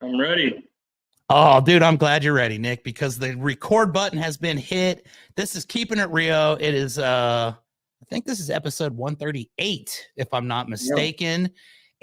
I'm ready. Oh, dude, I'm glad you're ready, Nick, because the record button has been hit. This is Keeping It Rio. It is I think this is episode 138, if I'm not Yep. mistaken.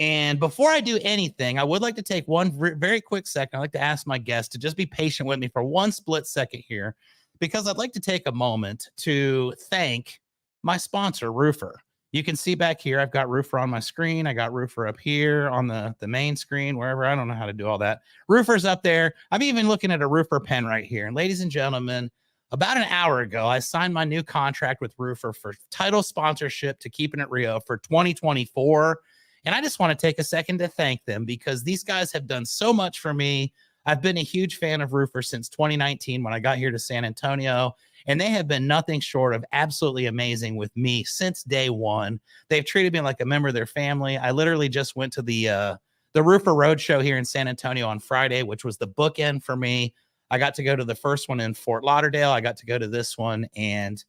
And before I do anything, I would like to take one very quick second. I'd like to ask my guest to just be patient with me for one split second here, because I'd like to take a moment to thank my sponsor, Roofer. You can see back here, I've got Roofer on my screen. I got Roofer up here on the main screen, wherever. I don't know how to do all that. Roofer's up there. I'm even looking at a Roofer pen right here. And ladies and gentlemen, about an hour ago, I signed my new contract with Roofer for title sponsorship to Keeping It Rio for 2024. And I just want to take a second to thank them, because these guys have done so much for me. I've been a huge fan of Roofer since 2019 when I got here to San Antonio, and they have been nothing short of absolutely amazing with me since day one. They've treated me like a member of their family. I literally just went to the Roofer Road Show here in San Antonio on Friday, which was the bookend for me. I got to go to the first one in Fort Lauderdale. I got to go to this one, and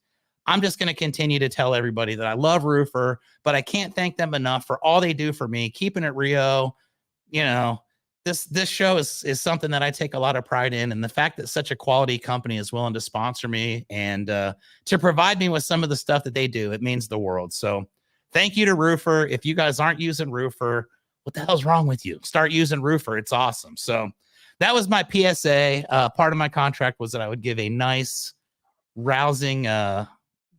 I'm just going to continue to tell everybody that I love Roofer, but I can't thank them enough for all they do for me. Keeping It Rio, you know, this show is something that I take a lot of pride in, and the fact that such a quality company is willing to sponsor me and to provide me with some of the stuff that they do, it means the world. So thank you to Roofer. If you guys aren't using Roofer, what the hell's wrong with you? Start using Roofer. It's awesome. So that was my PSA. Part of my contract was that I would give a nice, rousing,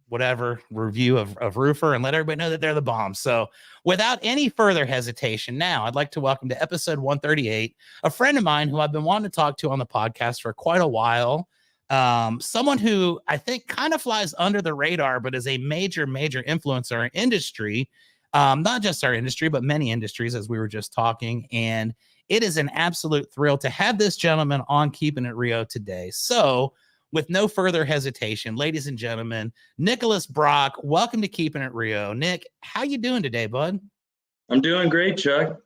whatever review of Roofer and let everybody know that they're the bomb. So without any further hesitation, now I'd like to welcome to episode 138 a friend of mine who I've been wanting to talk to on the podcast for quite a while. Someone who I think kind of flies under the radar, but is a major influencer in our industry. Not just our industry, but many industries, as we were just talking. And it is an absolute thrill to have this gentleman on Keeping It Rio today. So with no further hesitation, ladies and gentlemen, Nicholas Brock, welcome to Keeping It Rio. Nick, how you doing today, bud? I'm doing great, Chuck.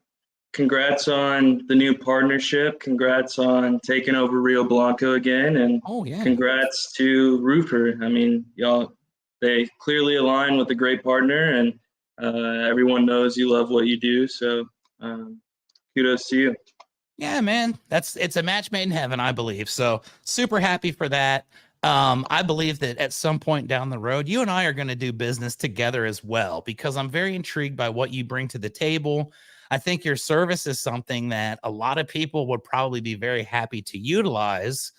Congrats on the new partnership. Congrats on taking over Rio Blanco again. And congrats to Roofer. I mean, y'all, they clearly align with a great partner, and everyone knows you love what you do. So kudos to you. Yeah, man, it's a match made in heaven, I believe. So super happy for that. I believe that at some point down the road, you and I are going to do business together as well, because I'm very intrigued by what you bring to the table. I think your service is something that a lot of people would probably be very happy to utilize,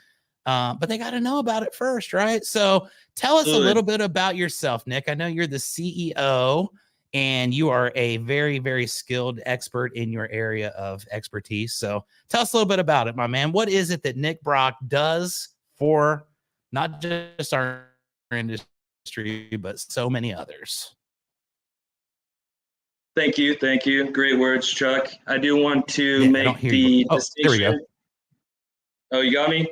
but they got to know about it first, right? So tell us a little bit about yourself, Nick. I know you're the CEO, and you are a very skilled expert in your area of expertise. So tell us a little bit about it, my man. What is it that Nick Brock does for not just our industry, but so many others? Thank you. Great words, Chuck. I do want to make the distinction. There we go. Oh, you got me?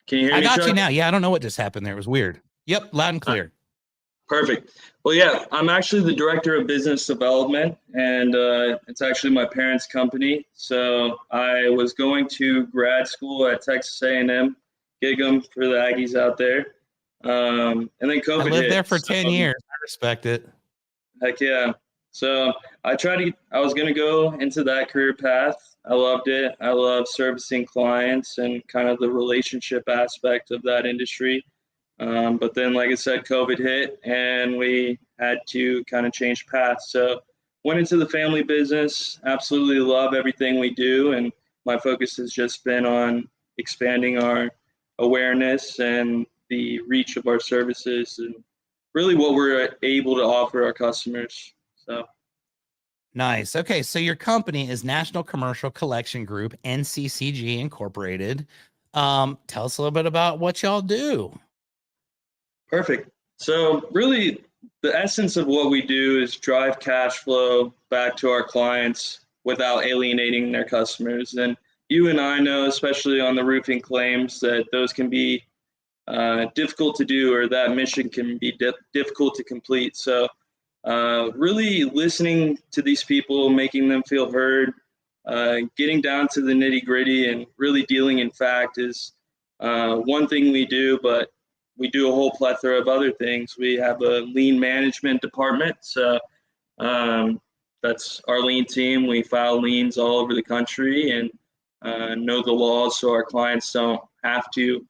Can you hear me, I got Chuck? you now. Yeah, I don't know what just happened there. It was weird. Yep, loud and clear. Perfect. Well, yeah, I'm actually the director of business development, and it's actually my parents' company. So I was going to grad school at Texas A&M, gig 'em for the Aggies out there. And then COVID hit. I lived there for 10 years. I respect it. Heck yeah. So I was going to go into that career path. I loved it. I love servicing clients and kind of the relationship aspect of that industry. But then, like I said, COVID hit and we had to kind of change paths. So went into the family business, absolutely love everything we do. And my focus has just been on expanding our awareness and the reach of our services and really what we're able to offer our customers. So. Nice. Okay. So your company is National Commercial Collection Group, NCCG Incorporated. Tell us a little bit about what y'all do. Perfect. So really the essence of what we do is drive cash flow back to our clients without alienating their customers. And you and I know, especially on the roofing claims, that those can be difficult to do, or that mission can be difficult to complete. So really listening to these people, making them feel heard, getting down to the nitty gritty and really dealing in fact is one thing we do, but we do a whole plethora of other things. We have a lean management department. So that's our lien team. We file liens all over the country and know the laws so our clients don't have to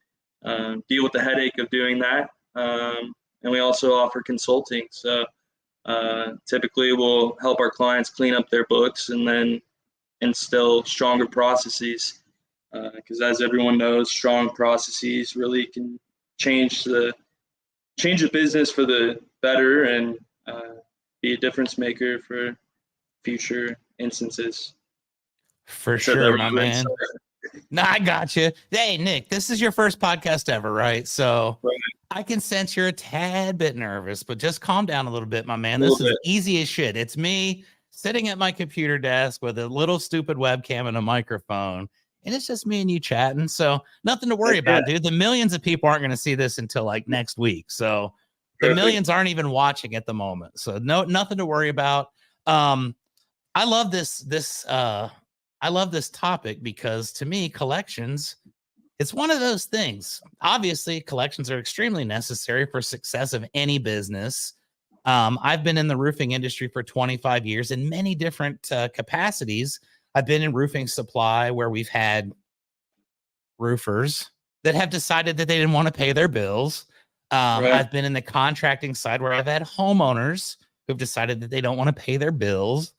deal with the headache of doing that. And we also offer consulting. So typically we'll help our clients clean up their books and then instill stronger processes. Because as everyone knows, strong processes really can change the business for the better and be a difference maker for future instances. For sure, my man. No, I got you. Hey, Nick, this is your first podcast ever, right? So right. I can sense you're a tad bit nervous, but just calm down a little bit, my man. This is easy as shit. It's me sitting at my computer desk with a little stupid webcam and a microphone, and it's just me and you chatting. So nothing to worry about, dude. The millions of people aren't going to see this until like next week. So the millions aren't even watching at the moment. So nothing to worry about. I love this topic because to me, collections, it's one of those things. Obviously, collections are extremely necessary for success of any business. I've been in the roofing industry for 25 years in many different capacities. I've been in roofing supply where we've had roofers that have decided that they didn't want to pay their bills. I've been in the contracting side where I've had homeowners who've decided that they don't want to pay their bills.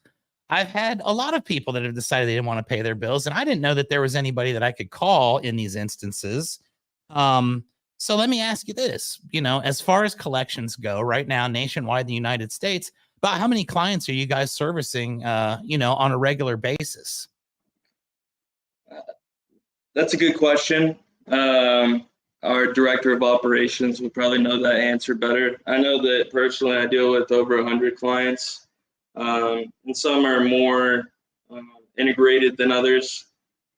I've had a lot of people that have decided they didn't want to pay their bills, and I didn't know that there was anybody that I could call in these instances. So let me ask you this, as far as collections go right now, nationwide in the United States, about how many clients are you guys servicing, on a regular basis? That's a good question. Our director of operations would probably know that answer better. I know that personally I deal with over 100 clients, and some are more integrated than others.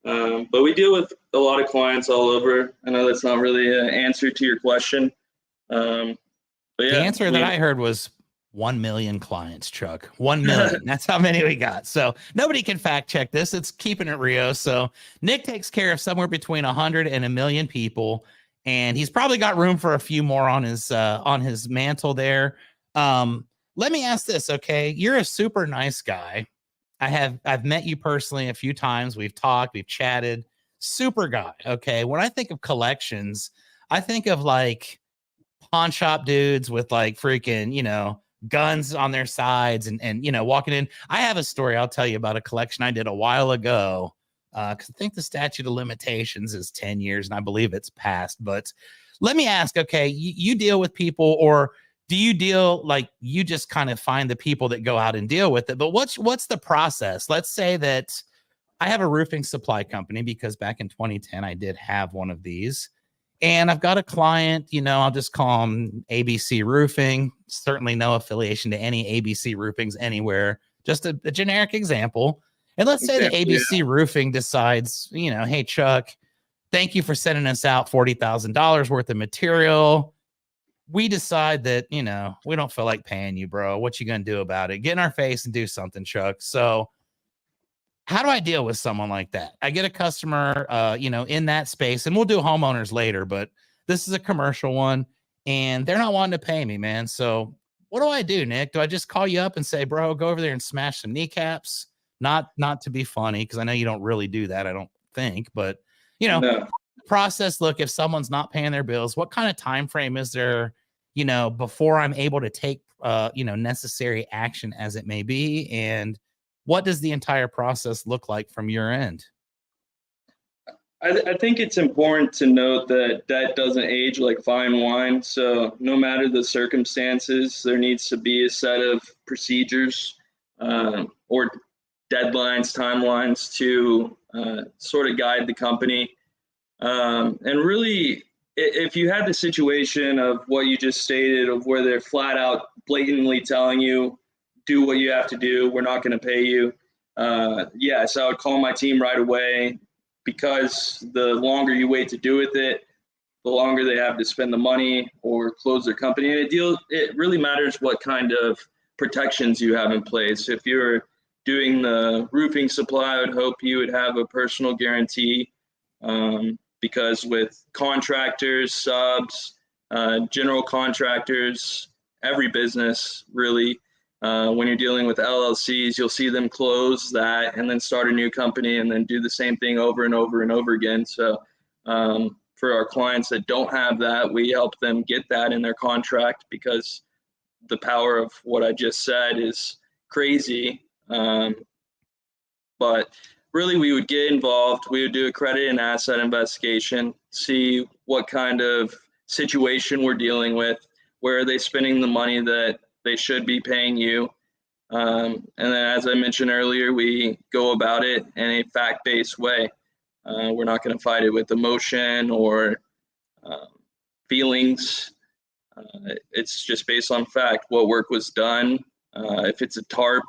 But we deal with a lot of clients all over. I know that's not really an answer to your question. But yeah, the answer that I heard was 1 million clients, Chuck. 1 million. That's how many we got. So nobody can fact check this. It's Keeping It Rio. So Nick takes care of somewhere between 100 and 1 million people, and he's probably got room for a few more on his mantle there. Let me ask this, okay? You're a super nice guy. I've met you personally a few times. We've talked, we've chatted. Super guy. Okay. When I think of collections, I think of like pawn shop dudes with like freaking, guns on their sides and walking in. I have a story I'll tell you about a collection I did a while ago. Because I think the statute of limitations is 10 years and I believe it's passed. But let me ask, okay, you deal with people, or do you deal like you just kind of find the people that go out and deal with it? But what's the process? Let's say that I have a roofing supply company, because back in 2010, I did have one of these. And I've got a client, I'll just call them ABC Roofing. Certainly no affiliation to any ABC Roofings anywhere. Just a generic example. And let's say that ABC Roofing decides, hey, Chuck, thank you for sending us out $40,000 worth of material. We decide that, we don't feel like paying you, bro. What you going to do about it? Get in our face and do something, Chuck. So how do I deal with someone like that? I get a customer, in that space, and we'll do homeowners later, but this is a commercial one and they're not wanting to pay me, man. So what do I do, Nick? Do I just call you up and say, bro, go over there and smash some kneecaps? Not to be funny, because I know you don't really do that, I don't think, but no. Process. Look, if someone's not paying their bills, what kind of time frame is there, before I'm able to take, necessary action as it may be? And what does the entire process look like from your end? I think it's important to note that debt doesn't age like fine wine. So no matter the circumstances, there needs to be a set of procedures or deadlines, timelines to sort of guide the company. And really, if you had the situation of what you just stated, of where they're flat out blatantly telling you, do what you have to do, we're not going to pay you. Yes, I would call my team right away, because the longer you wait to do with it, the longer they have to spend the money or close their company. And it really matters what kind of protections you have in place. If you're doing the roofing supply, I would hope you would have a personal guarantee, because with contractors, subs, general contractors, every business really, When you're dealing with LLCs, you'll see them close that and then start a new company and then do the same thing over and over and over again. So for our clients that don't have that, we help them get that in their contract, because the power of what I just said is crazy. But really, we would get involved. We would do a credit and asset investigation, see what kind of situation we're dealing with, where are they spending the money that they should be paying you. And then, as I mentioned earlier, we go about it in a fact-based way. We're not going to fight it with emotion or feelings. It's just based on fact, what work was done. If it's a TARP,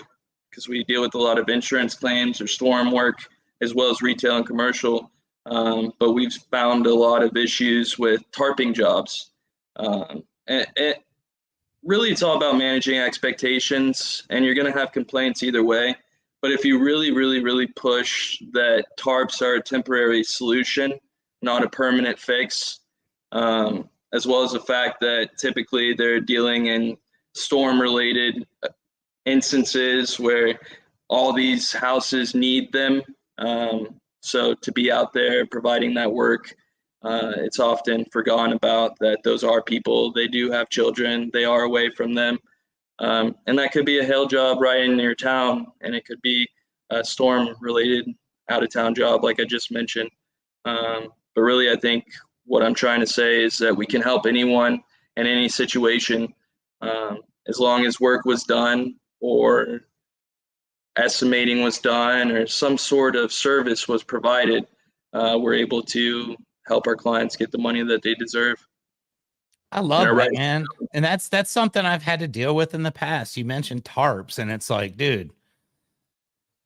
because we deal with a lot of insurance claims or storm work, as well as retail and commercial. But we've found a lot of issues with tarping jobs. Really, it's all about managing expectations, and you're going to have complaints either way. But if you really, really, really push that tarps are a temporary solution, not a permanent fix, as well as the fact that typically they're dealing in storm-related instances where all these houses need them. So to be out there providing that work, it's often forgotten about that those are people. They do have children. They are away from them. And that could be a hail job right in your town, and it could be a storm-related out-of-town job like I just mentioned. But really, I think what I'm trying to say is that we can help anyone in any situation, as long as work was done or estimating was done or some sort of service was provided. We're able to help our clients get the money that they deserve. I love that, man. And that's something I've had to deal with in the past. You mentioned tarps, and it's like, dude,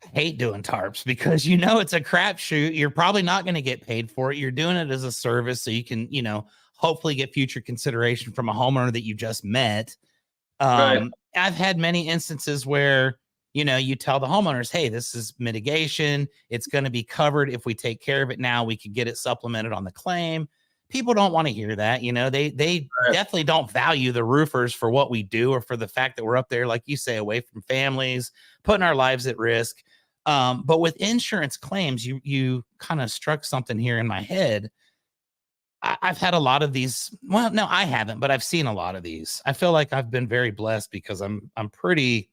I hate doing tarps because it's a crapshoot. You're probably not going to get paid for it. You're doing it as a service so you can, hopefully get future consideration from a homeowner that you just met. Right. I've had many instances where, you tell the homeowners, hey, this is mitigation. It's going to be covered. If we take care of it now, we could get it supplemented on the claim. People don't want to hear that. They definitely don't value the roofers for what we do, or for the fact that we're up there, like you say, away from families, putting our lives at risk. But with insurance claims, you kind of struck something here in my head. I've had a lot of these. Well, no, I haven't, but I've seen a lot of these. I feel like I've been very blessed because I'm pretty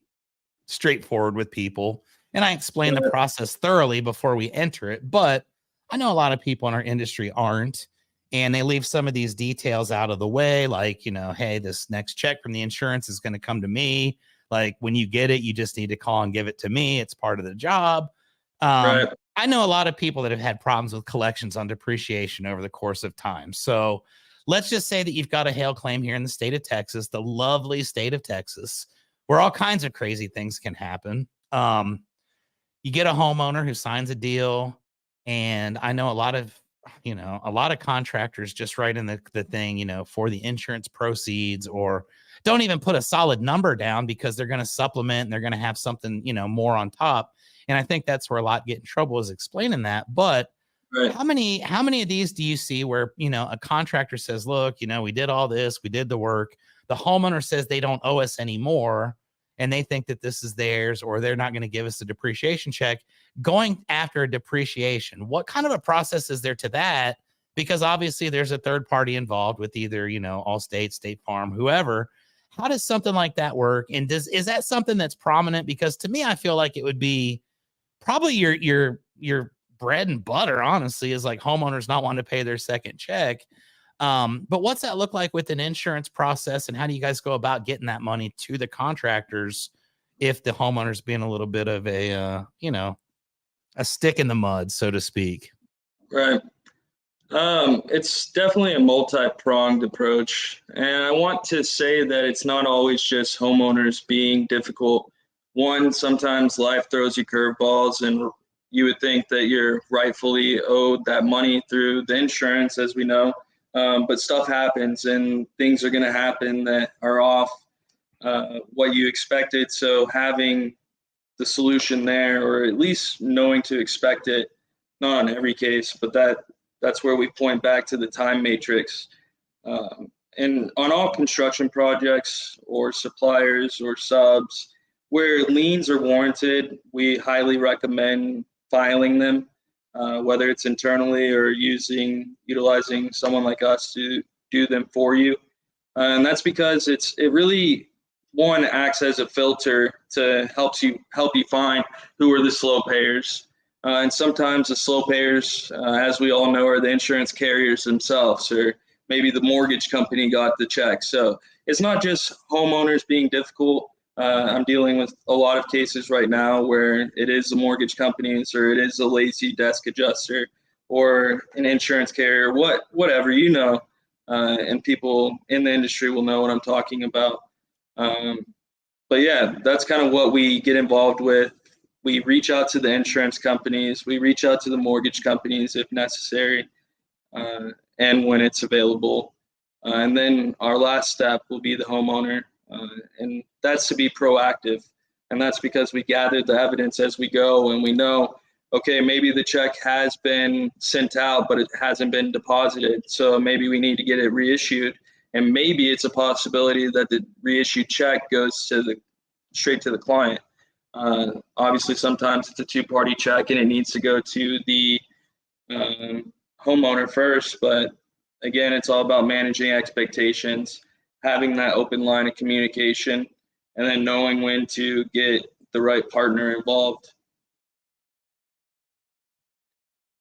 straightforward with people, and I explain the process thoroughly before we enter it. But I know a lot of people in our industry aren't, and they leave some of these details out of the way, like, hey, this next check from the insurance is going to come to me. Like, when you get it, you just need to call and give it to me. It's part of the job. Right. I know a lot of people that have had problems with collections on depreciation over the course of time. So let's just say that you've got a hail claim here in the state of Texas, the lovely state of Texas, where all kinds of crazy things can happen. You get a homeowner who signs a deal, and I know a lot of contractors just write in the thing, for the insurance proceeds, or don't even put a solid number down because they're going to supplement and they're going to have something, more on top. And I think that's where a lot get in trouble, is explaining that. But how many of these do you see where, a contractor says, look, we did all this, we did the work. The homeowner says they don't owe us anymore, and they think that this is theirs, or they're not going to give us a depreciation check. Going after a depreciation, what kind of a process is there to that? Because obviously there's a third party involved with either, Allstate, State Farm, whoever. How does something like that work? And is that something that's prominent? Because to me, I feel like it would be probably your bread and butter, honestly, is like homeowners not wanting to pay their second check. But what's that look like with an insurance process, and how do you guys go about getting that money to the contractors if the homeowner's being a little bit of a stick in the mud, so to speak? Right. It's definitely a multi-pronged approach. And I want to say that it's not always just homeowners being difficult. One, sometimes life throws you curveballs, and you would think that you're rightfully owed that money through the insurance, as we know. But stuff happens, and things are going to happen that are off what you expected. So having the solution there, or at least knowing to expect it, not in every case, but that's where we point back to the time matrix. And on all construction projects or suppliers or subs, where liens are warranted, we highly recommend filing them, whether it's internally or utilizing someone like us to do them for you. And that's because it really, one, acts as a filter to help you find who are the slow payers. And sometimes the slow payers, as we all know, are the insurance carriers themselves, or maybe the mortgage company got the check. So it's not just homeowners being difficult. I'm dealing with a lot of cases right now where it is the mortgage companies, or it is a lazy desk adjuster, or an insurance carrier, whatever, and people in the industry will know what I'm talking about. But yeah, that's kind of what we get involved with. We reach out to the insurance companies, we reach out to the mortgage companies if necessary, and when it's available. And then our last step will be the homeowner, and that's to be proactive. And that's because we gather the evidence as we go, and we know, okay, maybe the check has been sent out, but it hasn't been deposited. So maybe we need to get it reissued. And maybe it's a possibility that the reissued check goes straight to the client. Obviously, sometimes it's a two-party check and it needs to go to the homeowner first. But again, it's all about managing expectations, having that open line of communication, and then knowing when to get the right partner involved.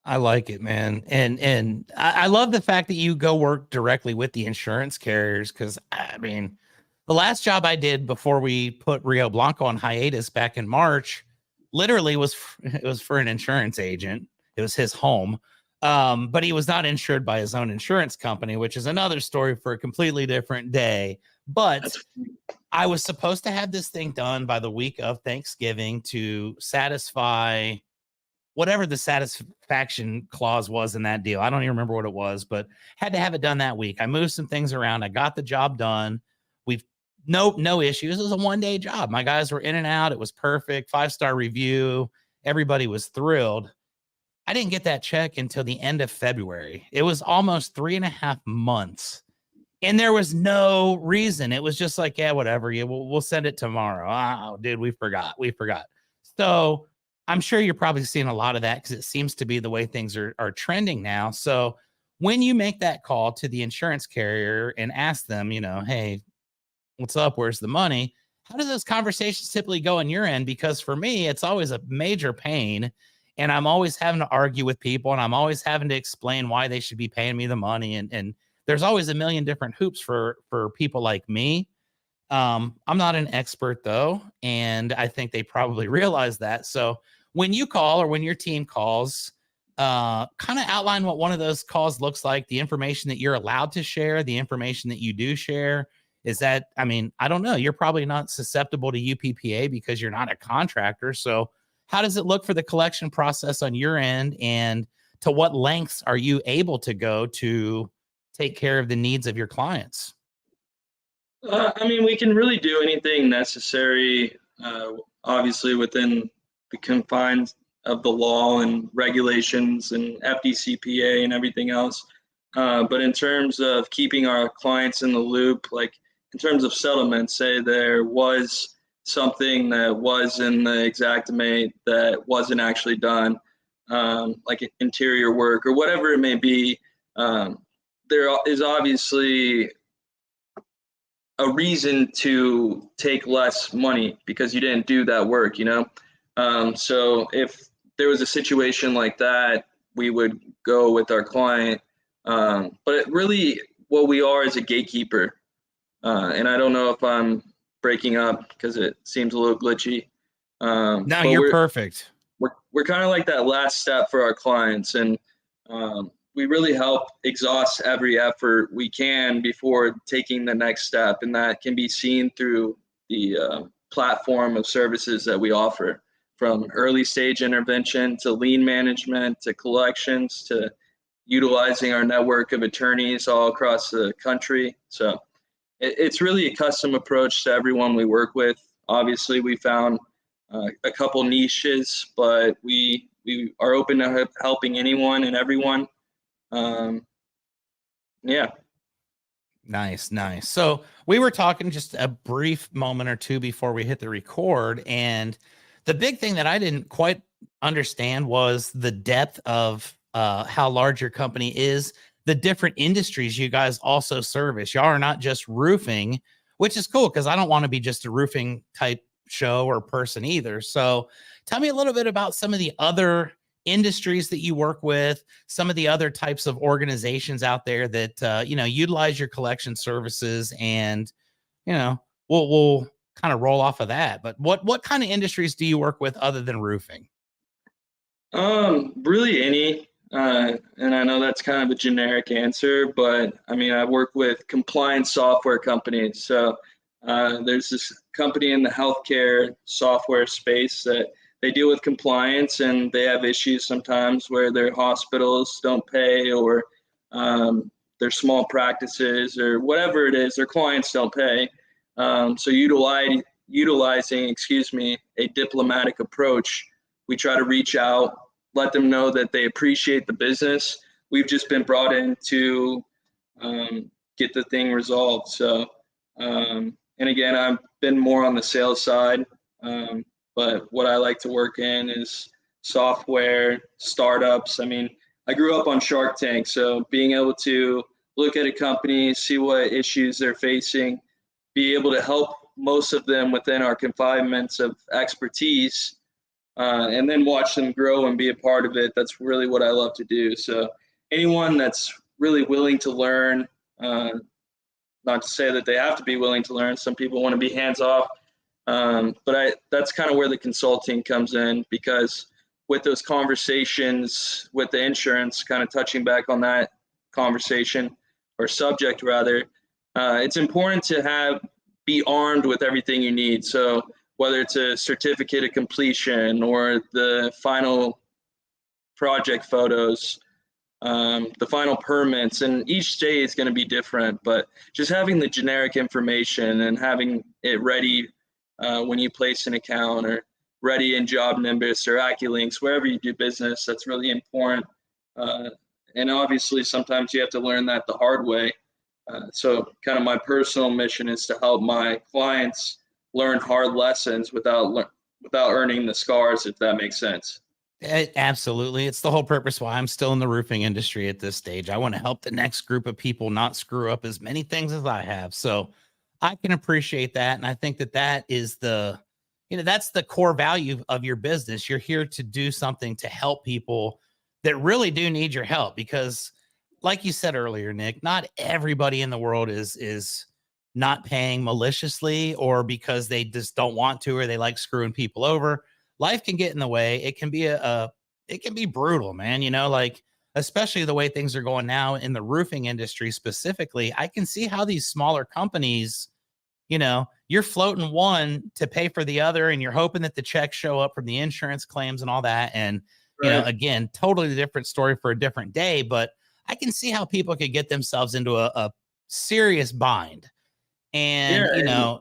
I like it, man. And I love the fact that you go work directly with the insurance carriers. Cause I mean, the last job I did before we put Rio Blanco on hiatus back in March, literally it was for an insurance agent. It was his home. But he was not insured by his own insurance company, which is another story for a completely different day. But I was supposed to have this thing done by the week of Thanksgiving to satisfy whatever the satisfaction clause was in that deal. I don't even remember what it was, but had to have it done that week. I moved some things around. I got the job done. We've no issues. It was a 1-day job. My guys were in and out. It was perfect. 5-star review. Everybody was thrilled. I didn't get that check until the end of February. It was almost 3.5 months. And there was no reason. It was just like, yeah, whatever. Yeah, we'll send it tomorrow. Oh, dude, we forgot. So I'm sure you're probably seeing a lot of that because it seems to be the way things are trending now. So when you make that call to the insurance carrier and ask them, hey, what's up? Where's the money? How do those conversations typically go on your end? Because for me, it's always a major pain. And I'm always having to argue with people, and I'm always having to explain why they should be paying me the money. And there's always a million different hoops for people like me. I'm not an expert though, and I think they probably realize that. So when you call, or when your team calls, kind of outline what one of those calls looks like, the information that you're allowed to share, the information that you do share. Is that, I mean, I don't know. You're probably not susceptible to UPPA because you're not a contractor. So how does it look for the collection process on your end, and to what lengths are you able to go to take care of the needs of your clients? I mean, we can really do anything necessary, obviously within the confines of the law and regulations and FDCPA and everything else. But in terms of keeping our clients in the loop, like in terms of settlement, say there was something that was in the Xactimate that wasn't actually done, like interior work or whatever it may be, there is obviously a reason to take less money because you didn't do that work, So if there was a situation like that, we would go with our client. But really what we are is a gatekeeper. And I don't know if I'm breaking up because it seems a little glitchy. No, But you're perfect. we're kind of like that last step for our clients. And we really help exhaust every effort we can before taking the next step. And that can be seen through the platform of services that we offer, from early stage intervention to lien management to collections to utilizing our network of attorneys all across the country. So it's really a custom approach to everyone we work with. Obviously, we found a couple niches, but we are open to helping anyone and everyone. Yeah. Nice, nice. So we were talking just a brief moment or two before we hit the record, and the big thing that I didn't quite understand was the depth of how large your company is, the different industries you guys also service. Y'all are not just roofing, which is cool because I don't want to be just a roofing type show or person either. So tell me a little bit about some of the other industries that you work with, some of the other types of organizations out there that utilize your collection services, and we'll kind of roll off of that. But what kind of industries do you work with other than roofing? Really any, and I know that's kind of a generic answer, but I mean, I work with compliance software companies. So there's this company in the healthcare software space that they deal with compliance, and they have issues sometimes where their hospitals don't pay, or their small practices, or whatever it is, their clients don't pay. So utilizing, excuse me, a diplomatic approach, we try to reach out, let them know that they appreciate the business. We've just been brought in to get the thing resolved. So, and again, I've been more on the sales side, but what I like to work in is software, startups. I mean, I grew up on Shark Tank, so being able to look at a company, see what issues they're facing, be able to help most of them within our confinements of expertise, and then watch them grow and be a part of it. That's really what I love to do. So anyone that's really willing to learn, not to say that they have to be willing to learn. Some people want to be hands off, but that's kind of where the consulting comes in, because with those conversations with the insurance, kind of touching back on that conversation or subject rather, it's important to be armed with everything you need. So whether it's a certificate of completion or the final project photos, the final permits, and each state is going to be different, but just having the generic information and having it ready when you place an account, or ready in Job Nimbus or AccuLinks, wherever you do business, that's really important. And obviously, sometimes you have to learn that the hard way. So kind of my personal mission is to help my clients learn hard lessons without earning the scars, if that makes sense. Absolutely. It's the whole purpose why I'm still in the roofing industry at this stage. I want to help the next group of people not screw up as many things as I have. So I can appreciate that. And I think that that is that's the core value of your business. You're here to do something to help people that really do need your help, because like you said earlier, Nick, not everybody in the world is not paying maliciously or because they just don't want to, or they like screwing people over. Life can get in the way. It can be it can be brutal, man. Like, especially the way things are going now in the roofing industry specifically. I can see how these smaller companies, you're floating one to pay for the other, and you're hoping that the checks show up from the insurance claims and all that. And, Right. Again, totally different story for a different day, but I can see how people could get themselves into a serious bind. Yeah, And, and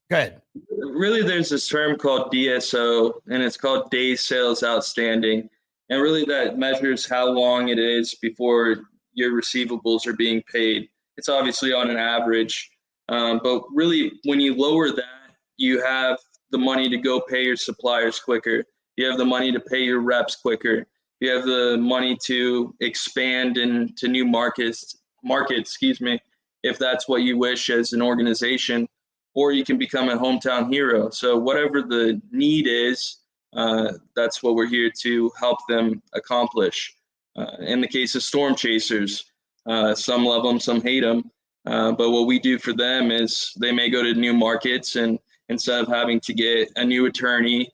good. really there's this term called DSO, and it's called Days Sales Outstanding. And really that measures how long it is before your receivables are being paid. It's obviously on an average, but really when you lower that, you have the money to go pay your suppliers quicker. You have the money to pay your reps quicker. You have the money to expand into new excuse me, if that's what you wish as an organization, or you can become a hometown hero. So whatever the need is, that's what we're here to help them accomplish. In the case of storm chasers, some love them, some hate them. But what we do for them is they may go to new markets, and instead of having to get a new attorney,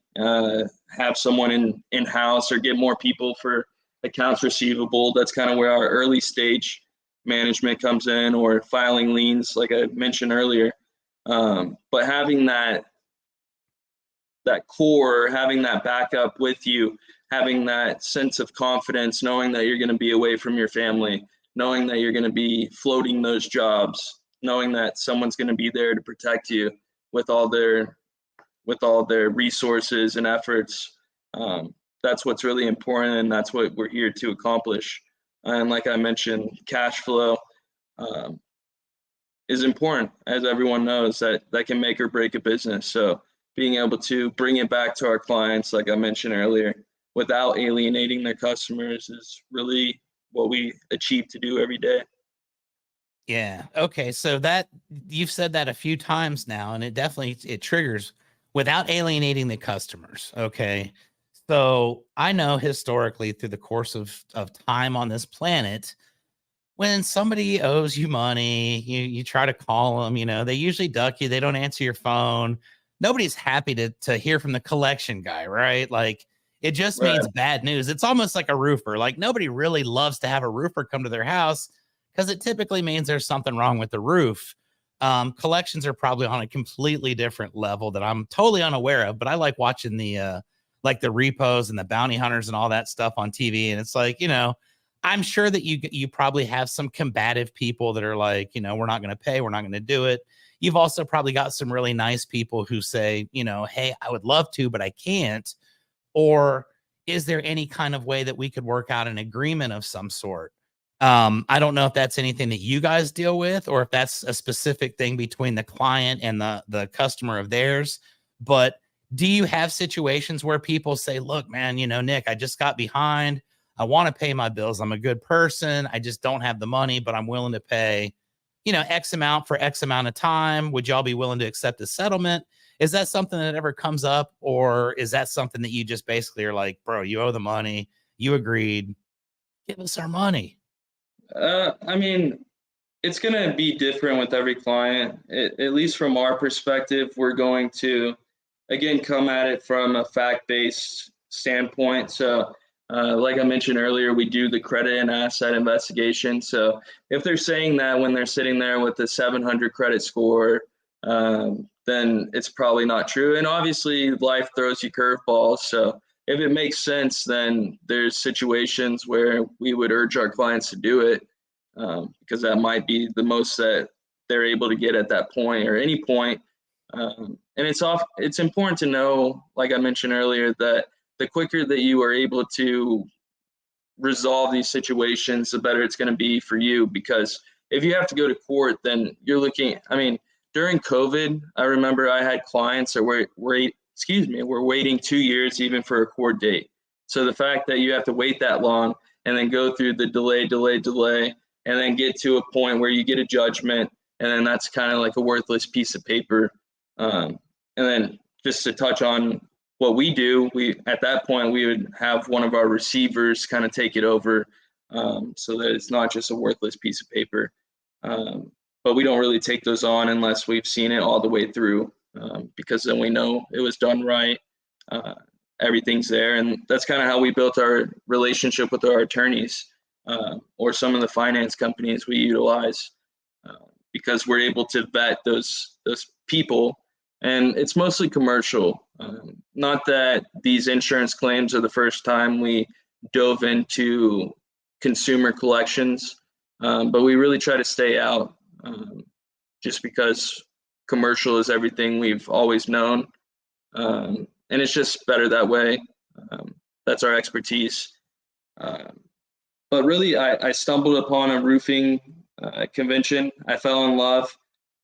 have someone in-house or get more people for accounts receivable, that's kind of where our early stage management comes in, or filing liens, like I mentioned earlier. But having that core, having that backup with you, having that sense of confidence, knowing that you're going to be away from your family, knowing that you're going to be floating those jobs, knowing that someone's going to be there to protect you with all their resources and efforts. That's what's really important, and that's what we're here to accomplish. And like I mentioned, cash flow. is important, as everyone knows, that can make or break a business. So being able to bring it back to our clients, like I mentioned earlier, without alienating their customers is really what we achieve to do every day. Yeah. Okay. So that you've said that a few times now, and it definitely it triggers without alienating the customers. Okay. So I know historically through the course of time on this planet, when somebody owes you money, you try to call them, they usually duck you. They don't answer your phone. Nobody's happy to hear from the collection guy, right? Like it just Right. means bad news. It's almost like a roofer. Like nobody really loves to have a roofer come to their house because it typically means there's something wrong with the roof. Collections are probably on a completely different level that I'm totally unaware of, but I like watching the like the repos and the bounty hunters and all that stuff on TV. And it's like, I'm sure that you probably have some combative people that are like, we're not going to pay, we're not going to do it. You've also probably got some really nice people who say, hey, I would love to, but I can't. Or is there any kind of way that we could work out an agreement of some sort? I don't know if that's anything that you guys deal with or if that's a specific thing between the client and the customer of theirs. But do you have situations where people say, look, man, Nick, I just got behind. I want to pay my bills. I'm a good person. I just don't have the money, but I'm willing to pay, X amount for X amount of time. Would y'all be willing to accept a settlement? Is that something that ever comes up? Or is that something that you just basically are like, bro, you owe the money. You agreed. Give us our money. I mean, it's going to be different with every client. At least from our perspective, we're going to, again, come at it from a fact-based standpoint. So, like I mentioned earlier, we do the credit and asset investigation. So if they're saying that when they're sitting there with a 700 credit score, then it's probably not true. And obviously, life throws you curveballs. So if it makes sense, then there's situations where we would urge our clients to do it, because that might be the most that they're able to get at that point or any point. And it's important to know, like I mentioned earlier, that the quicker that you are able to resolve these situations, the better it's going to be for you. Because if you have to go to court, then you're looking. I mean, during COVID, I remember I had clients that were waiting 2 years even for a court date. So the fact that you have to wait that long and then go through the delay, and then get to a point where you get a judgment, and then that's kind of like a worthless piece of paper. And then just to touch on what we do, at that point we would have one of our receivers kind of take it over, so that it's not just a worthless piece of paper. But we don't really take those on unless we've seen it all the way through, because then we know it was done right. Everything's there, and that's kind of how we built our relationship with our attorneys, or some of the finance companies we utilize, because we're able to vet those people. And it's mostly commercial. Not that these insurance claims are the first time we dove into consumer collections, but we really try to stay out, just because commercial is everything we've always known. And it's just better that way. That's our expertise. But really, I stumbled upon a roofing convention. I fell in love.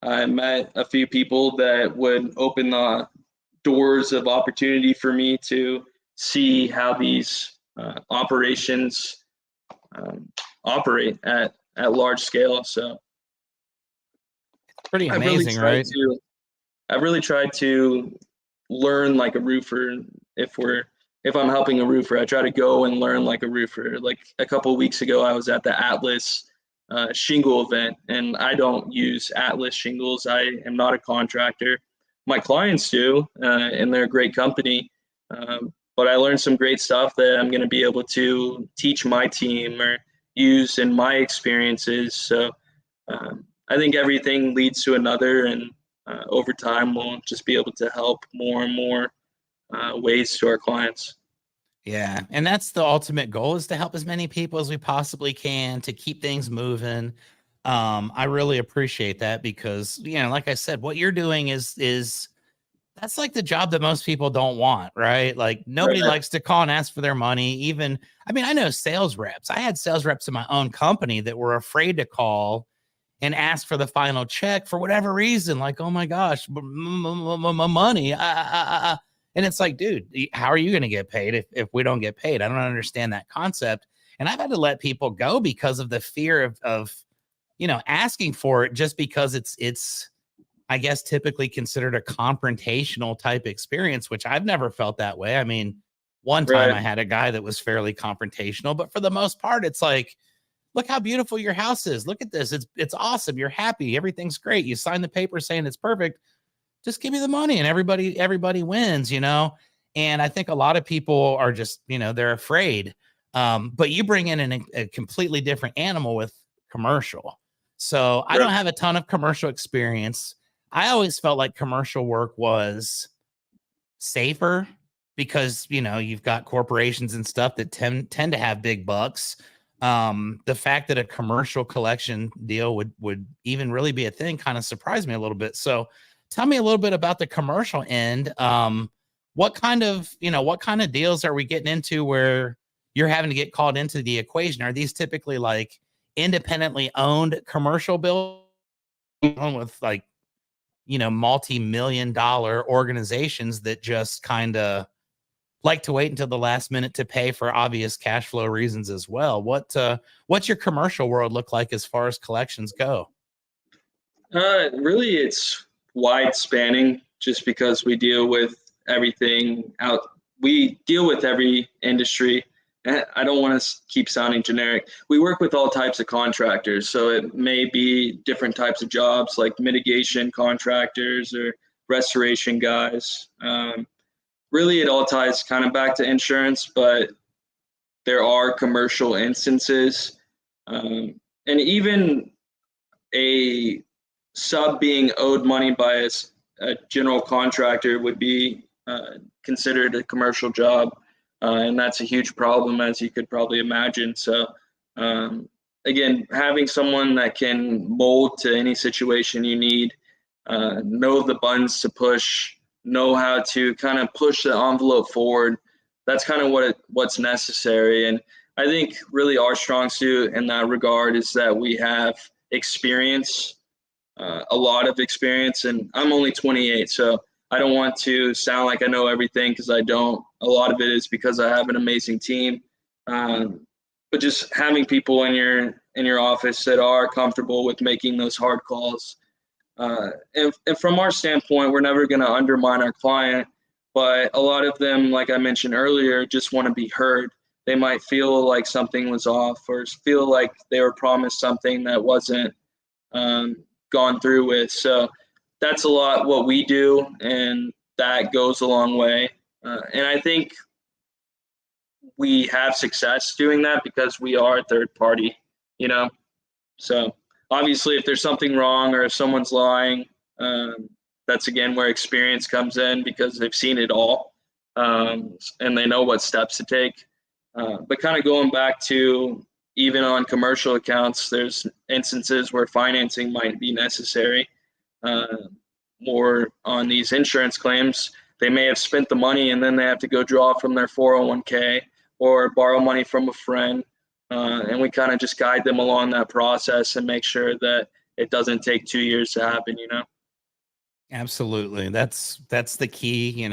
I met a few people that would open the doors of opportunity for me to see how these operations operate at large scale. So Pretty I've really amazing, tried right? to I've really tried to learn like a roofer. If I'm helping a roofer, I try to go and learn like a roofer. Like a couple of weeks ago, I was at the Atlas shingle event, and I don't use Atlas shingles. I am not a contractor. My clients do, and they're a great company. But I learned some great stuff that I'm going to be able to teach my team or use in my experiences. So I think everything leads to another, and over time, we'll just be able to help more and more ways to our clients. Yeah. And that's the ultimate goal, is to help as many people as we possibly can to keep things moving. I really appreciate that because, like I said, what you're doing is that's like the job that most people don't want, right? Like nobody Right. likes to call and ask for their money. I know sales reps. I had sales reps in my own company that were afraid to call and ask for the final check for whatever reason. Like, oh my gosh, my money. And it's like, dude, how are you going to get paid if we don't get paid? I don't understand that concept. And I've had to let people go because of the fear of asking for it, just because it's I guess typically considered a confrontational type experience, which I've never felt that way. I mean, one time I had a guy that was fairly confrontational, but for the most part, it's like, look how beautiful your house is. Look at this. It's awesome. You're happy. Everything's great. You sign the paper saying it's perfect. Just give me the money and everybody wins, And I think a lot of people are just, they're afraid. But you bring in a completely different animal with commercial. So I don't have a ton of commercial experience. I always felt like commercial work was safer because, you've got corporations and stuff that tend to have big bucks. The fact that a commercial collection deal would even really be a thing kind of surprised me a little bit. So tell me a little bit about the commercial end. What kind of deals are we getting into where you're having to get called into the equation? Are these typically like independently owned commercial buildings with like, multi-million-dollar organizations that just kind of like to wait until the last minute to pay for obvious cash flow reasons as well? What's your commercial world look like as far as collections go? Really, it's wide spanning just because we deal with everything out. We deal with every industry. I don't want to keep sounding generic. We work with all types of contractors. So it may be different types of jobs like mitigation contractors or restoration guys. Really, it all ties kind of back to insurance, but there are commercial instances. And even a sub being owed money by a general contractor would be considered a commercial job. And that's a huge problem, as you could probably imagine. So, again, having someone that can mold to any situation you need, know the buttons to push, know how to kind of push the envelope forward, that's kind of what's necessary. And I think really our strong suit in that regard is that we have experience, a lot of experience. And I'm only 28, so I don't want to sound like I know everything, because I don't. A lot of it is because I have an amazing team. But just having people in your office that are comfortable with making those hard calls. And from our standpoint, we're never going to undermine our client, but a lot of them, like I mentioned earlier, just want to be heard. They might feel like something was off, or feel like they were promised something that wasn't gone through with. So that's a lot what we do, and that goes a long way. And I think we have success doing that because we are a third party, So obviously, if there's something wrong or if someone's lying, that's again where experience comes in, because they've seen it all, and they know what steps to take. But kind of going back to even on commercial accounts, there's instances where financing might be necessary. Or on these insurance claims, they may have spent the money and then they have to go draw from their 401k or borrow money from a friend. And we kind of just guide them along that process and make sure that it doesn't take 2 years to happen, Absolutely. That's the key,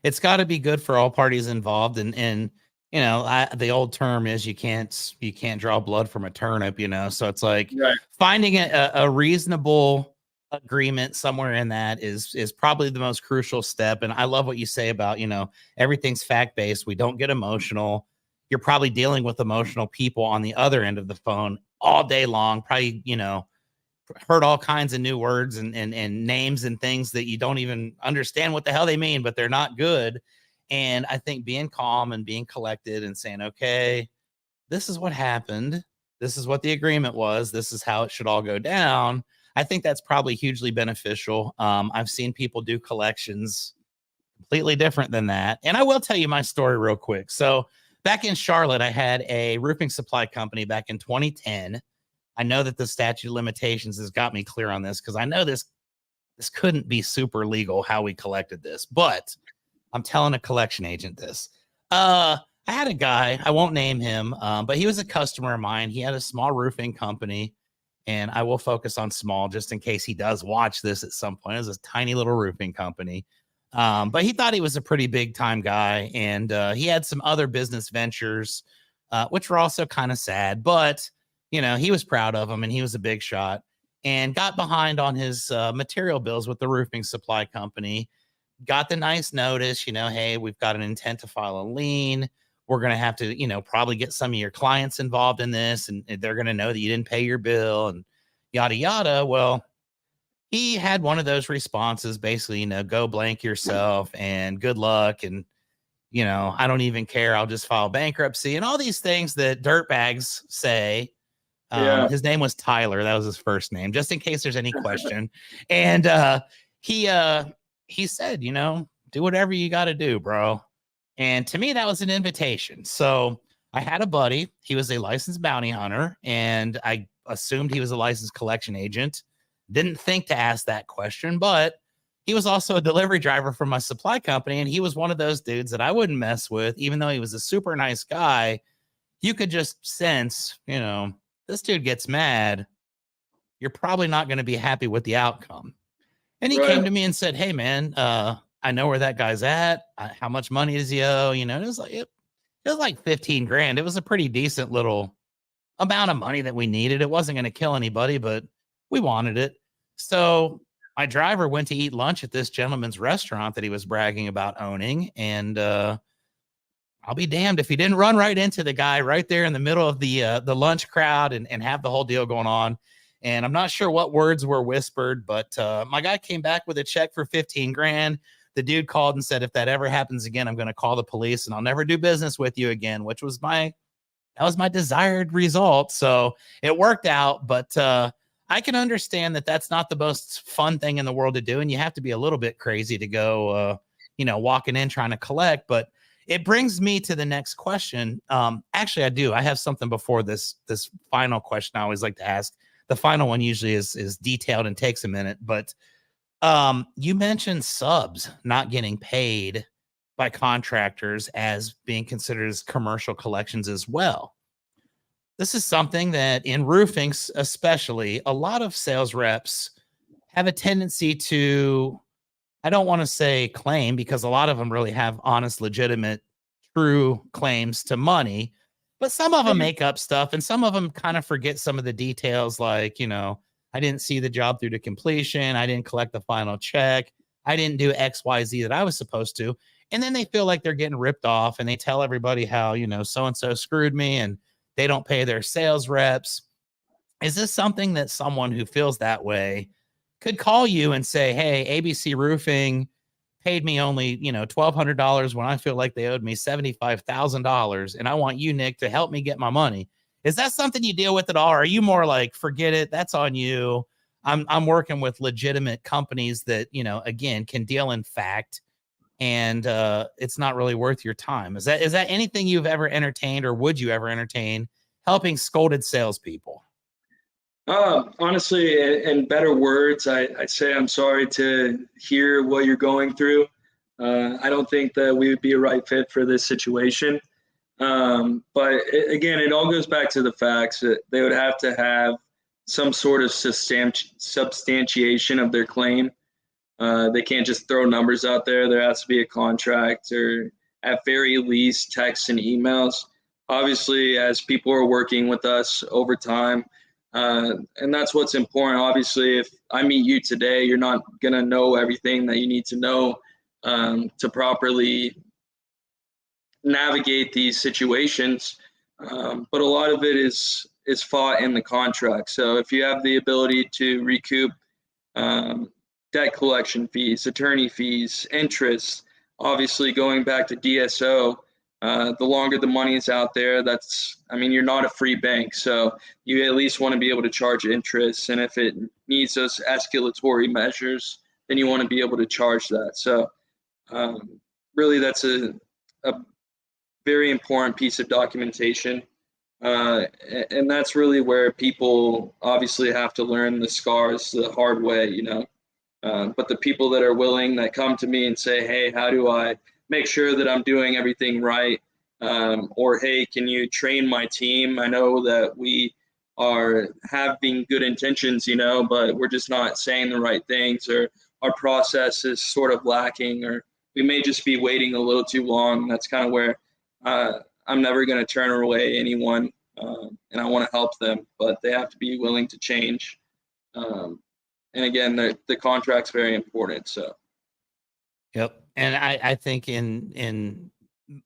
It's got to be good for all parties involved. And the old term is you can't draw blood from a turnip, So it's like finding a reasonable agreement somewhere in that is probably the most crucial step. And I love what you say about, everything's fact-based. We don't get emotional. You're probably dealing with emotional people on the other end of the phone all day long, probably, heard all kinds of new words and names and things that you don't even understand what the hell they mean, but they're not good. And I think being calm and being collected and saying, okay, this is what happened. This is what the agreement was. This is how it should all go down. I think that's probably hugely beneficial. I've seen people do collections completely different than that. And I will tell you my story real quick. So back in Charlotte, I had a roofing supply company back in 2010. I know that the statute of limitations has got me clear on this, because I know this couldn't be super legal how we collected this, but I'm telling a collection agent this. I had a guy, I won't name him, but he was a customer of mine. He had a small roofing company. and I will focus on small just in case he does watch this at some point. It was a tiny little roofing company. But he thought he was a pretty big time guy, and he had some other business ventures, which were also kind of sad, but he was proud of them, and he was a big shot, and got behind on his material bills with the roofing supply company. Got the nice notice, hey, we've got an intent to file a lien. We're going to have to, probably get some of your clients involved in this, and they're going to know that you didn't pay your bill and yada, yada. Well, he had one of those responses, basically, go blank yourself and good luck. And, I don't even care. I'll just file bankruptcy and all these things that dirtbags say. Yeah. His name was Tyler. That was his first name, just in case there's any question. And he said, do whatever you got to do, bro. And to me, that was an invitation. So I had a buddy. He was a licensed bounty hunter, and I assumed he was a licensed collection agent. Didn't think to ask that question, but he was also a delivery driver for my supply company. And he was one of those dudes that I wouldn't mess with, even though he was a super nice guy. You could just sense, this dude gets mad. You're probably not going to be happy with the outcome. And he came to me and said, hey, man, I know where that guy's at. How much money does he owe? It was like 15 grand. It was a pretty decent little amount of money that we needed. It wasn't going to kill anybody, but we wanted it. So my driver went to eat lunch at this gentleman's restaurant that he was bragging about owning. And I'll be damned if he didn't run right into the guy right there in the middle of the lunch crowd and have the whole deal going on. And I'm not sure what words were whispered, but my guy came back with a check for 15 grand. The dude called and said, if that ever happens again, I'm going to call the police and I'll never do business with you again, which was my desired result. So it worked out, but I can understand that that's not the most fun thing in the world to do. And you have to be a little bit crazy to go, walking in trying to collect. But it brings me to the next question. Actually, I do. I have something before this final question I always like to ask. The final one usually is detailed and takes a minute, but you mentioned subs not getting paid by contractors as being considered as commercial collections as well. This is something that in roofing, especially, a lot of sales reps have a tendency to, I don't want to say claim, because a lot of them really have honest, legitimate, true claims to money. But some of them make up stuff, and some of them kind of forget some of the details, like, I didn't see the job through to completion. I didn't collect the final check. I didn't do X, Y, Z that I was supposed to. And then they feel like they're getting ripped off, and they tell everybody how, so-and-so screwed me, and they don't pay their sales reps. Is this something that someone who feels that way could call you and say, hey, ABC Roofing paid me only, $1,200 when I feel like they owed me $75,000. And I want you, Nick, to help me get my money. Is that something you deal with at all? Or are you more like, forget it, that's on you? I'm working with legitimate companies that, again, can deal in fact, and it's not really worth your time. Is that anything you've ever entertained, or would you ever entertain helping scolded salespeople? Honestly, in better words, I say I'm sorry to hear what you're going through. I don't think that we would be a right fit for this situation. But again, it all goes back to the facts that they would have to have some sort of substantiation of their claim. They can't just throw numbers out there. There has to be a contract, or at very least texts and emails. Obviously, as people are working with us over time, and that's what's important. Obviously, if I meet you today, you're not going to know everything that you need to know to properly navigate these situations. But a lot of it is fought in the contract. So if you have the ability to recoup debt collection fees, attorney fees, interest, obviously going back to DSO, the longer the money is out there, you're not a free bank. So you at least want to be able to charge interest. And if it needs those escalatory measures, then you want to be able to charge that. So really that's a very important piece of documentation. And that's really where people obviously have to learn the scars the hard way, But the people that are willing, that come to me and say, hey, how do I make sure that I'm doing everything right? Or, hey, can you train my team? I know that we are having good intentions, you know, but we're just not saying the right things, or our process is sort of lacking, or we may just be waiting a little too long. That's kind of where I'm never going to turn away anyone, and I want to help them, but they have to be willing to change. And again, the contract's very important. So. Yep. And I think in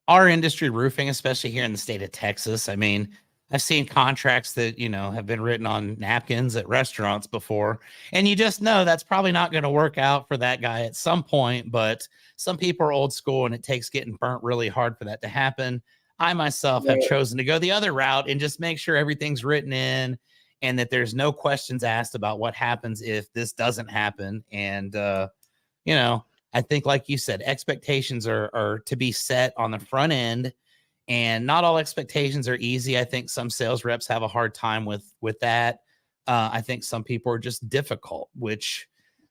our industry, roofing, especially here in the state of Texas, I mean, I've seen contracts that, you know, have been written on napkins at restaurants before, and you just know that's probably not going to work out for that guy at some point. But some people are old school, and it takes getting burnt really hard for that to happen. I myself have chosen to go the other route and just make sure everything's written in and that there's no questions asked about what happens if this doesn't happen. And, you know, I think, like you said, expectations are to be set on the front end, and not all expectations are easy. I think some sales reps have a hard time with that. I think some people are just difficult, which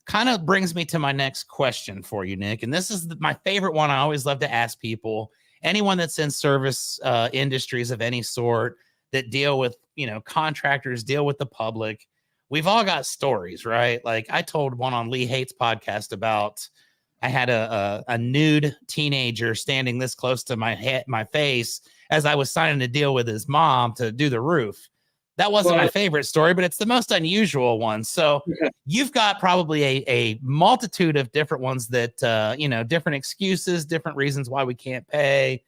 kind of brings me to my next question for you, Nick. And this is my favorite one. I always love to ask people, anyone that's in service industries of any sort that deal with, you know, contractors, deal with the public. We've all got stories, right? Like I told one on Lee Hates podcast about, I had a nude teenager standing this close to my face as I was signing a deal with his mom to do the roof. That wasn't my favorite story, but it's the most unusual one. So you've got probably a multitude of different ones that, you know, different excuses, different reasons why we can't pay.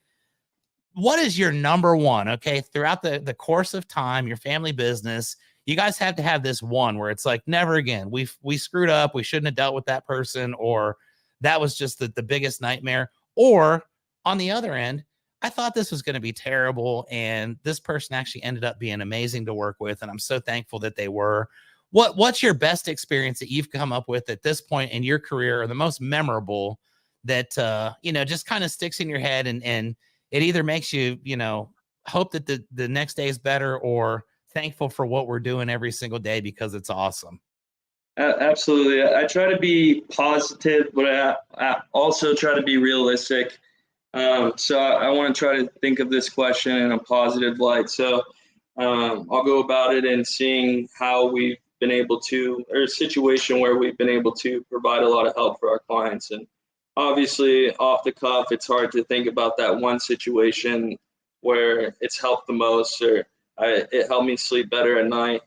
What is your number one? Okay. Throughout the course of time, your family business, you guys have to have this one where it's like, never again. We screwed up. We shouldn't have dealt with that person, or that was just the biggest nightmare. Or on the other end, I thought this was going to be terrible, and this person actually ended up being amazing to work with, and I'm so thankful that they were. What's your best experience that you've come up with at this point in your career, or the most memorable that you know, just kind of sticks in your head, and it either makes you, you know, hope that the next day is better, or thankful for what we're doing every single day because it's awesome? Absolutely. I try to be positive, but I also try to be realistic. So I want to try to think of this question in a positive light. So I'll go about it and seeing how we've been able to, or a situation where we've been able to provide a lot of help for our clients. And obviously, off the cuff, it's hard to think about that one situation where it's helped the most, or it helped me sleep better at night.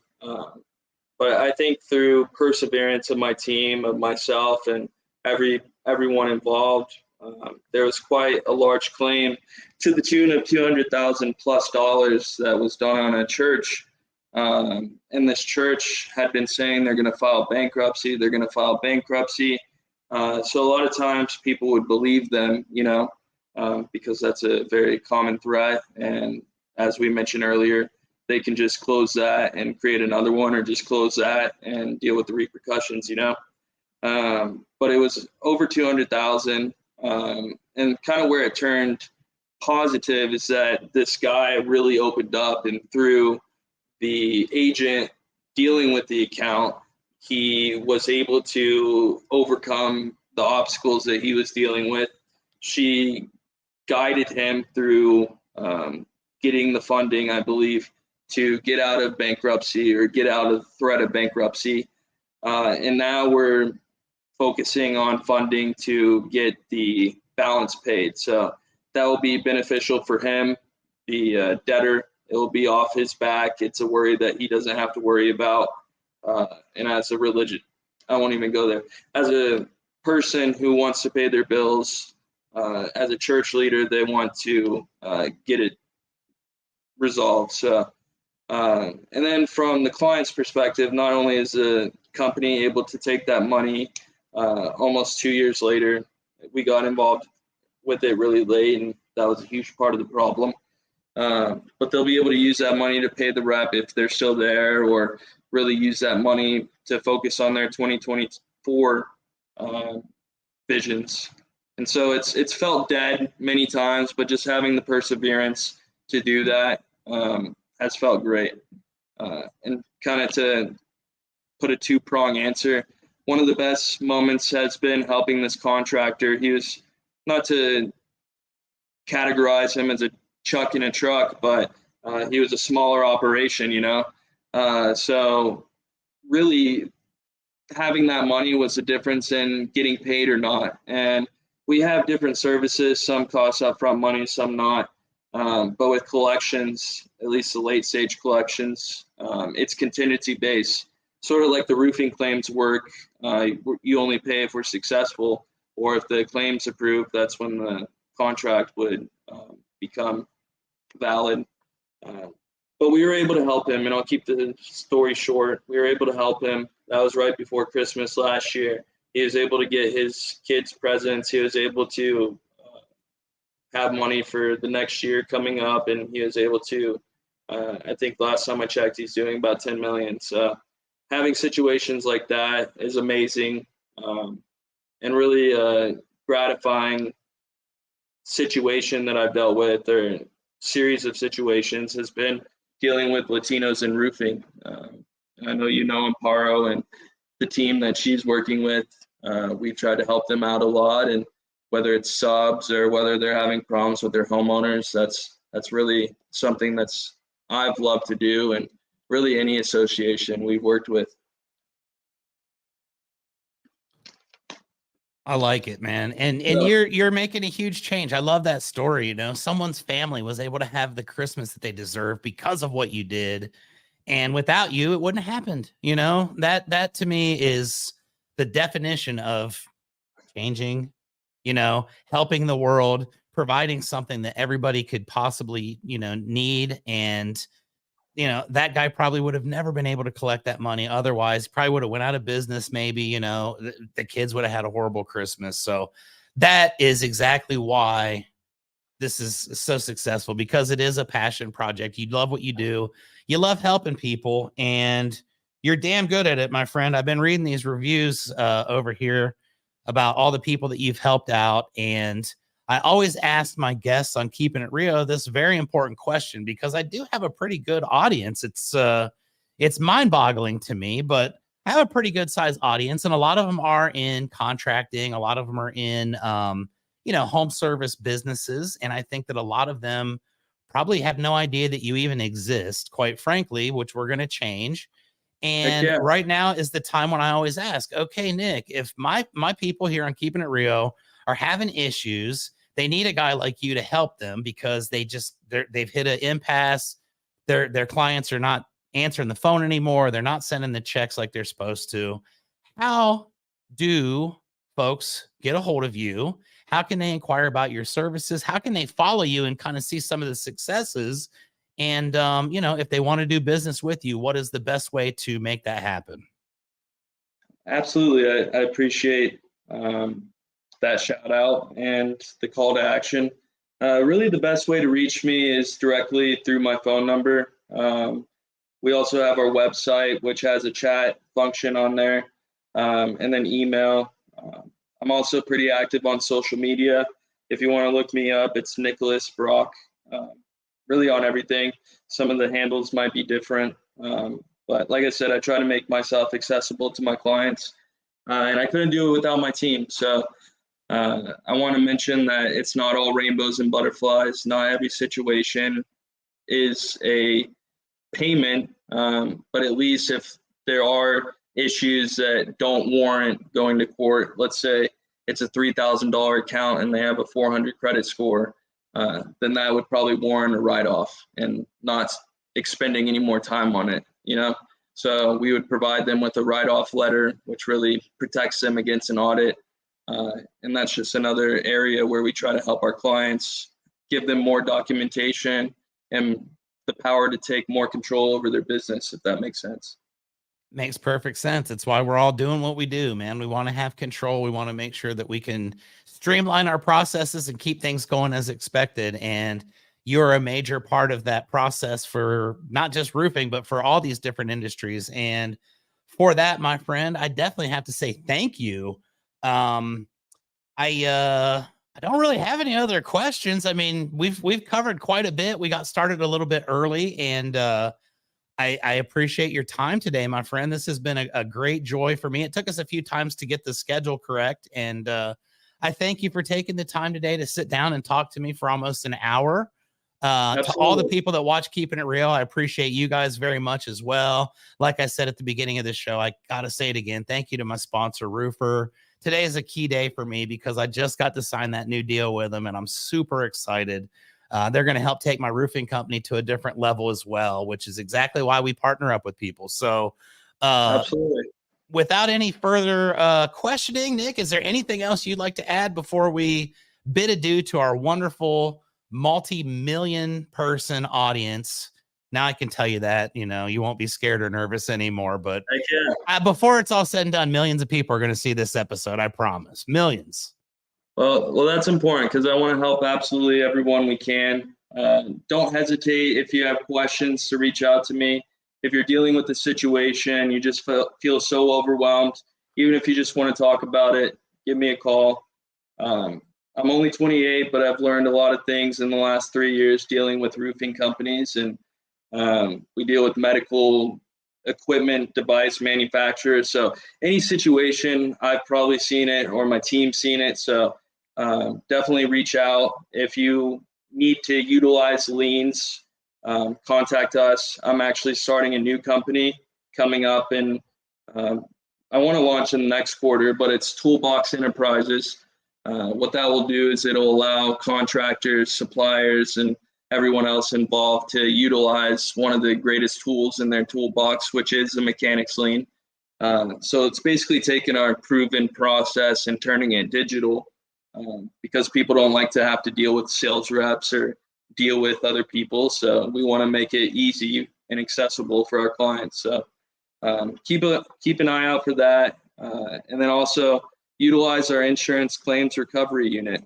But I think through perseverance of my team, of myself, and everyone involved, there was quite a large claim to the tune of $200,000+ that was done on a church. And this church had been saying they're going to file bankruptcy. They're going to file bankruptcy. So a lot of times people would believe them, you know, because that's a very common threat. And as we mentioned earlier, they can just close that and create another one, or just close that and deal with the repercussions, you know. But it was over 200,000, and kind of where it turned positive is that this guy really opened up, and through the agent dealing with the account, he was able to overcome the obstacles that he was dealing with. She guided him through getting the funding, I believe, to get out of bankruptcy, or get out of the threat of bankruptcy. And now we're focusing on funding to get the balance paid. So that will be beneficial for him, the debtor. It will be off his back. It's a worry that he doesn't have to worry about. And as a religion, I won't even go there. As a person who wants to pay their bills, as a church leader, they want to get it resolved. So, and then from the client's perspective, not only is the company able to take that money, almost 2 years later, we got involved with it really late, and that was a huge part of the problem. But they'll be able to use that money to pay the rep if they're still there, or really use that money to focus on their 2024 visions. And so it's felt dead many times, but just having the perseverance to do that has felt great. And kind of to put a two-prong answer, one of the best moments has been helping this contractor. He was, not to categorize him as a chuck in a truck, but he was a smaller operation, you know. So really having that money was the difference in getting paid or not. And we have different services. Some cost upfront money, some not. But with collections, at least the late stage collections, it's contingency based. Sort of like the roofing claims work. You only pay if we're successful, or if the claim's approved, that's when the contract would become valid. Uh, but we were able to help him, and I'll keep the story short. We were able to help him. That was right before Christmas last year. He was able to get his kids presents. He was able to have money for the next year coming up, and he was able to. I think last time I checked, he's doing about 10 million. So having situations like that is amazing, and really gratifying situation that I've dealt with, or series of situations, has been dealing with Latinos in roofing. I know you know Amparo and the team that she's working with. We've tried to help them out a lot, and whether it's subs or whether they're having problems with their homeowners, that's really something that's I've loved to do, and really any association we've worked with. I like it, man. And Yeah. you're making a huge change. I love that story. You know, someone's family was able to have the Christmas that they deserve because of what you did. And without you, it wouldn't have happened. You know, that to me is the definition of changing, you know, helping the world, providing something that everybody could possibly, you know, need. And you know, that guy probably would have never been able to collect that money otherwise. Probably would have went out of business. Maybe, you know, the kids would have had a horrible Christmas. So that is exactly why this is so successful, because it is a passion project. You love what you do. You love helping people, and you're damn good at it, my friend. I've been reading these reviews over here about all the people that you've helped out, and I always ask my guests on Keeping It Real this very important question, because I do have a pretty good audience. It's mind-boggling to me, but I have a pretty good sized audience, and a lot of them are in contracting. A lot of them are in you know, home service businesses. And I think that a lot of them probably have no idea that you even exist, quite frankly, which we're going to change. Heck And yeah. right now is the time when I always ask, okay, Nick, if my people here on Keeping It Real are having issues, they need a guy like you to help them, because they've hit an impasse. Their clients are not answering the phone anymore. They're not sending the checks like they're supposed to. How do folks get a hold of you? How can they inquire about your services? How can they follow you and kind of see some of the successes? And, you know, if they want to do business with you, what is the best way to make that happen? Absolutely. I appreciate that shout out and the call to action. Really, the best way to reach me is directly through my phone number. We also have our website, which has a chat function on there, and then email. I'm also pretty active on social media. If you want to look me up, it's Nicholas Brock. Really on everything. Some of the handles might be different. But like I said, I try to make myself accessible to my clients. And I couldn't do it without my team. So I want to mention that it's not all rainbows and butterflies. Not every situation is a payment, but at least if there are issues that don't warrant going to court, let's say it's a $3,000 account and they have a 400 credit score, then that would probably warrant a write-off and not expending any more time on it, you know? So we would provide them with a write-off letter, which really protects them against an audit. And that's just another area where we try to help our clients, give them more documentation and the power to take more control over their business, if that makes sense. Makes perfect sense. It's why we're all doing what we do, man. We want to have control. We want to make sure that we can streamline our processes and keep things going as expected. And you're a major part of that process for not just roofing, but for all these different industries. And for that, my friend, I definitely have to say thank you. Um, I don't really have any other questions. I mean, we've covered quite a bit. We got started a little bit early, and I appreciate your time today, my friend. This has been a great joy for me. It took us a few times to get the schedule correct. And I thank you for taking the time today to sit down and talk to me for almost an hour. To all the Absolutely. people that watch Keeping It Real, I appreciate you guys very much as well. Like I said at the beginning of this show, I got to say it again. Thank you to my sponsor, Roofer. Today is a key day for me because I just got to sign that new deal with them, and I'm super excited. They're going to help take my roofing company to a different level as well, which is exactly why we partner up with people. So, Absolutely. without any further questioning, Nick, is there anything else you'd like to add before we bid adieu to our wonderful multi-million person audience? Now I can tell you that, you won't be scared or nervous anymore. But Heck yeah. before it's all said and done, millions of people are going to see this episode. I promise. Millions. Well, that's important because I want to help absolutely everyone we can. Don't hesitate if you have questions to reach out to me. If you're dealing with a situation, you just feel so overwhelmed, even if you just want to talk about it, give me a call. I'm only 28, but I've learned a lot of things in the last 3 years dealing with roofing companies, and we deal with medical equipment device manufacturers. So any situation, I've probably seen it or my team's seen it. So definitely reach out. If you need to utilize liens, contact us. I'm actually starting a new company coming up, and I want to launch in the next quarter, but it's Toolbox Enterprises. What that will do is it'll allow contractors, suppliers, and everyone else involved to utilize one of the greatest tools in their toolbox, which is the mechanics lien. So it's basically taking our proven process and turning it digital, because people don't like to have to deal with sales reps or deal with other people. So we want to make it easy and accessible for our clients. So keep an eye out for that. And then also utilize our insurance claims recovery unit.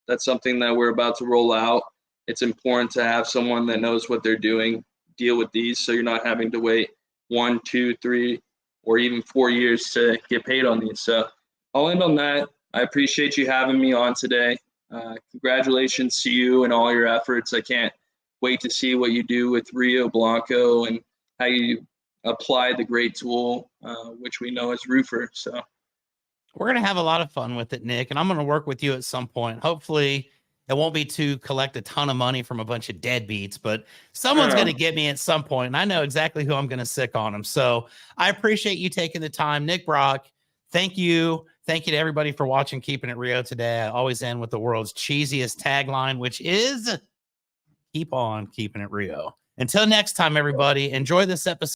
That's something that we're about to roll out. It's important to have someone that knows what they're doing deal with these, so you're not having to wait 1, 2, 3, or even 4 years to get paid on these. So I'll end on that. I appreciate you having me on today. Congratulations to you and all your efforts. I can't wait to see what you do with Rio Blanco and how you apply the great tool, which we know is Roofer. So we're going to have a lot of fun with it, Nick, and I'm going to work with you at some point. Hopefully it won't be to collect a ton of money from a bunch of deadbeats, but someone's going to get me at some point, and I know exactly who I'm going to sick on them. So I appreciate you taking the time. Nick Brock, thank you. Thank you to everybody for watching Keeping It Rio today. I always end with the world's cheesiest tagline, which is keep on keeping it Rio. Until next time, everybody, enjoy this episode.